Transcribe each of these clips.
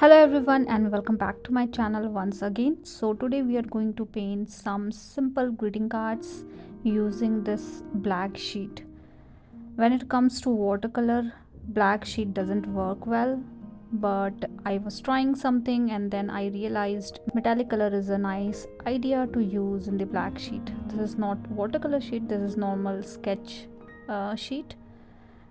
Hello everyone and welcome back to my channel once again. So today we are going to paint some simple greeting cards using this black sheet. When it comes to watercolor, black sheet doesn't work well, but I was trying something and then I realized metallic color is a nice idea to use in the black sheet. This is not watercolor sheet, this is normal sketch sheet,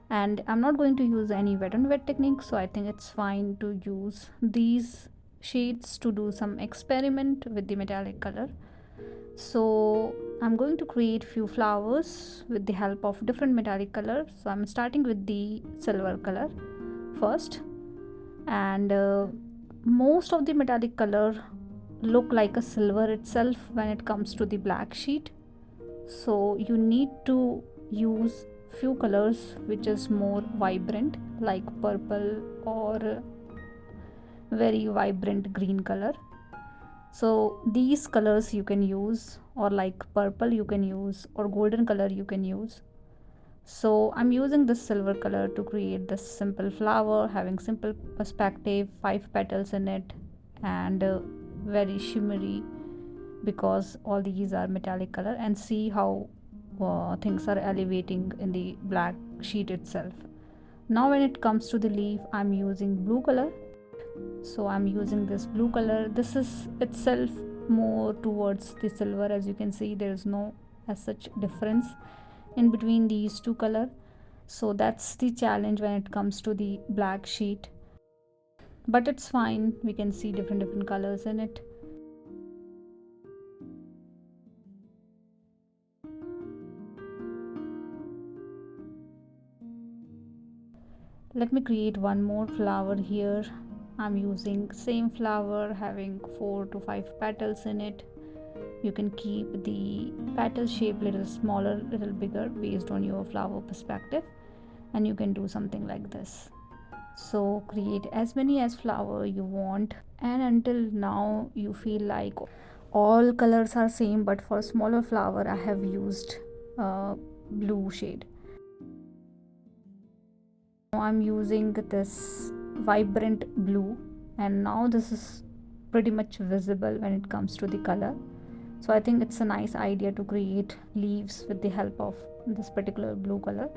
and I'm not going to use any wet on wet technique, so I think it's fine to use these sheets to do some experiment with the metallic color. So I'm going to create few flowers with the help of different metallic colors. So I'm starting with the silver color first, and most of the metallic color look like a silver itself when it comes to the black sheet, so you need to use few colors which is more vibrant, like purple or very vibrant green color. So these colors you can use, or like purple you can use, or golden color you can use. So I'm using this silver color to create this simple flower having simple perspective, 5 petals in it, and very shimmery because all these are metallic color. And see how things are elevating in the black sheet itself. Now when it comes to the leaf, I'm using blue color. So I'm using this blue color. This is itself more towards the silver. As you can see, there is no as such difference in between these two color. So that's the challenge when it comes to the black sheet, but it's fine, we can see different colors in it. Let me create one more flower here. I'm using same flower having 4 to 5 petals in it. You can keep the petal shape little smaller, little bigger based on your flower perspective, and you can do something like this. So create as many as flower you want, and until now you feel like all colors are same, but for smaller flower I have used blue shade. Now I'm using this vibrant blue, and now this is pretty much visible when it comes to the color. So I think it's a nice idea to create leaves with the help of this particular blue color.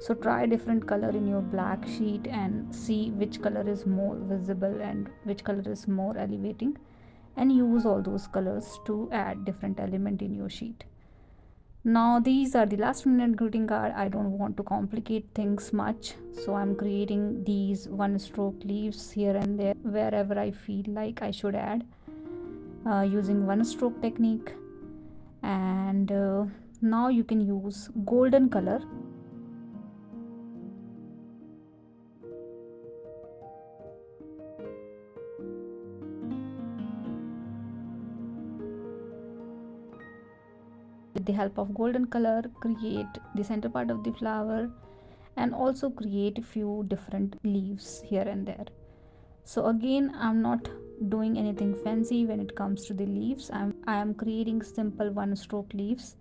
So try different color in your black sheet and see which color is more visible and which color is more elevating, and use all those colors to add different element in your sheet. Now these are the last minute greeting card. I don't want to complicate things much, so I'm creating these one stroke leaves here and there wherever I feel like I should add, using one stroke technique. And now you can use golden color. With the help of golden color, create the center part of the flower and also create a few different leaves here and there. So again, I'm not doing anything fancy when it comes to the leaves. I am creating simple one stroke leaves,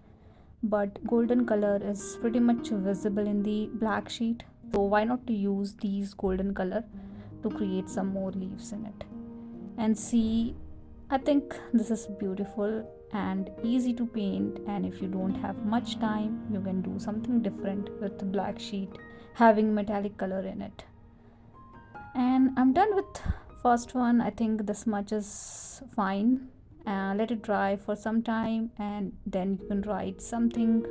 but golden color is pretty much visible in the black sheet, so why not to use these golden color to create some more leaves in it. And see, I think this is beautiful and easy to paint, and if you don't have much time, you can do something different with the black sheet having metallic color in it. And I'm done with first one. I think this much is fine. Let it dry for some time, and then you can write something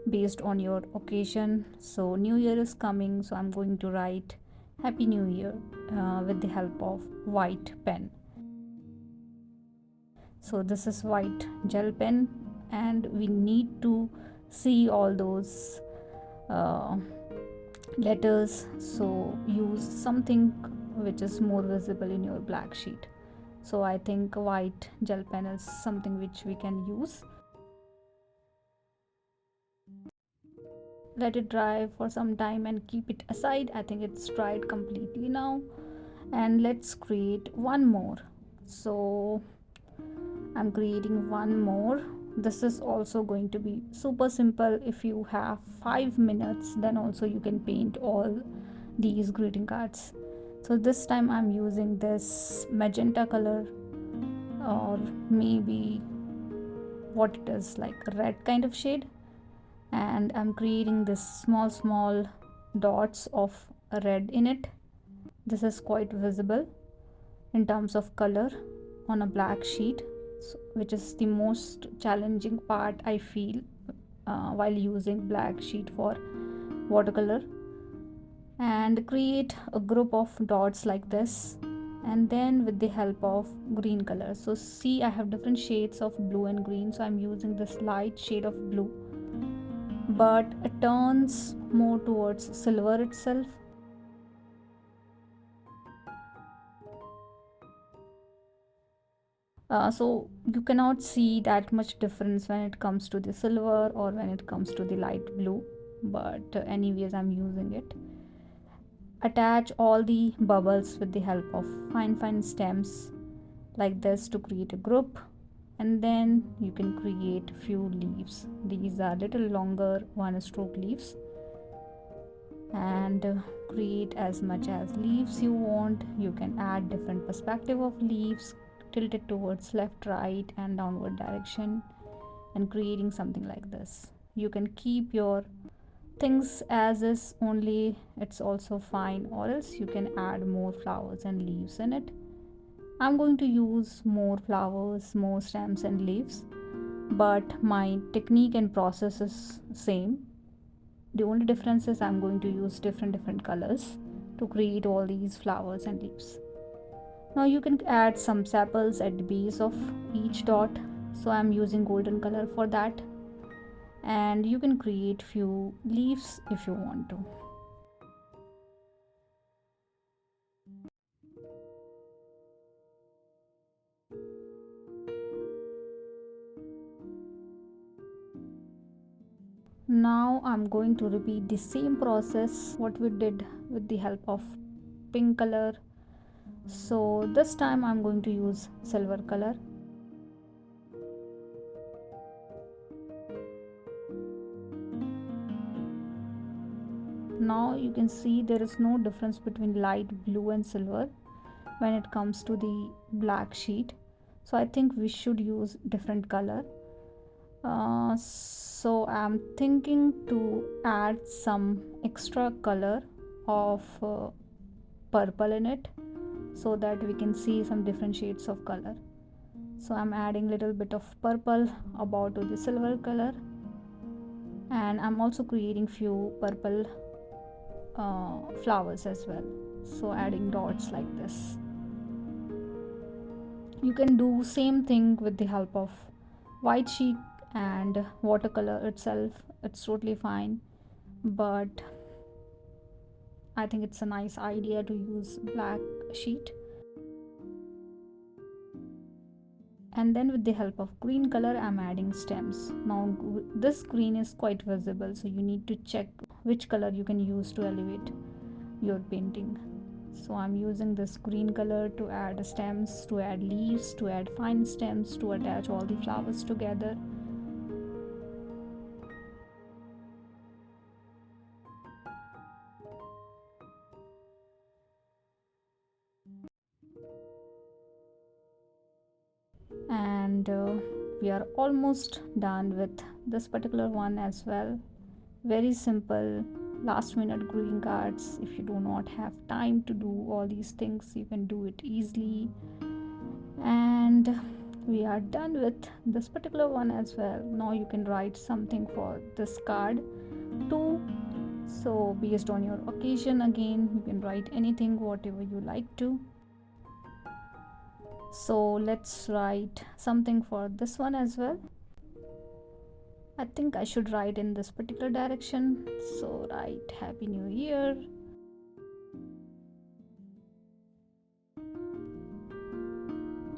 based on your occasion. So New Year is coming, so I'm going to write Happy New Year with the help of white pen. So this is white gel pen, and we need to see all those letters, so use something which is more visible in your black sheet. So I think white gel pen is something which we can use. Let it dry for some time and keep it aside. I think it's dried completely now, and let's create one more. So I'm creating one more. This is also going to be super simple. If you have 5 minutes, then also you can paint all these greeting cards. So this time I'm using this magenta color, or maybe what it is, like red kind of shade, and I'm creating this small dots of red in it. This is quite visible in terms of color on a black sheet, which is the most challenging part I feel while using black sheet for watercolor. And create a group of dots like this, and then with the help of green color. So see, I have different shades of blue and green, so I'm using this light shade of blue, but it turns more towards silver itself. So you cannot see that much difference when it comes to the silver or when it comes to the light blue, but anyways I'm using it. Attach all the bubbles with the help of fine stems like this to create a group, and then you can create few leaves. These are little longer one stroke leaves, and create as much as leaves you want. You can add different perspective of leaves, tilt it towards left, right and downward direction, and creating something like this. You can keep your things as is only, it's also fine, or else you can add more flowers and leaves in it. I'm going to use more flowers, more stems and leaves, but my technique and process is same. The only difference is I'm going to use different colors to create all these flowers and leaves. Now you can add some sepals at the base of each dot, so I'm using golden color for that, and you can create few leaves if you want to. Now I'm going to repeat the same process what we did with the help of pink color. So this time I'm going to use silver color. Now you can see there is no difference between light blue and silver when it comes to the black sheet, so I think we should use different color. So I'm thinking to add some extra color of purple in it, so that we can see some different shades of color. So I'm adding little bit of purple about to the silver color, and I'm also creating few purple flowers as well, so adding dots like this. You can do same thing with the help of white sheet and watercolor itself, it's totally fine, but I think it's a nice idea to use black sheet. And then with the help of green color I'm adding stems. Now this green is quite visible, so you need to check which color you can use to elevate your painting. So I'm using this green color to add stems, to add leaves, to add fine stems, to attach all the flowers together. And we are almost done with this particular one as well. Very simple last minute greeting cards. If you do not have time to do all these things, you can do it easily. And we are done with this particular one as well. Now you can write something for this card too. So based on your occasion, again you can write anything whatever you like to. So let's write something for this one as well. I think I should write in this particular direction. So write Happy New Year.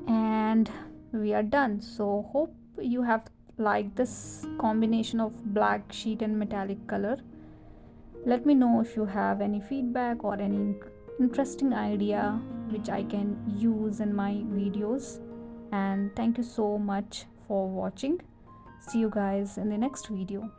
And we are done. So hope you have liked this combination of black sheet and metallic color. Let me know if you have any feedback or any interesting idea which I can use in my videos. And thank you so much for watching. See you guys in the next video.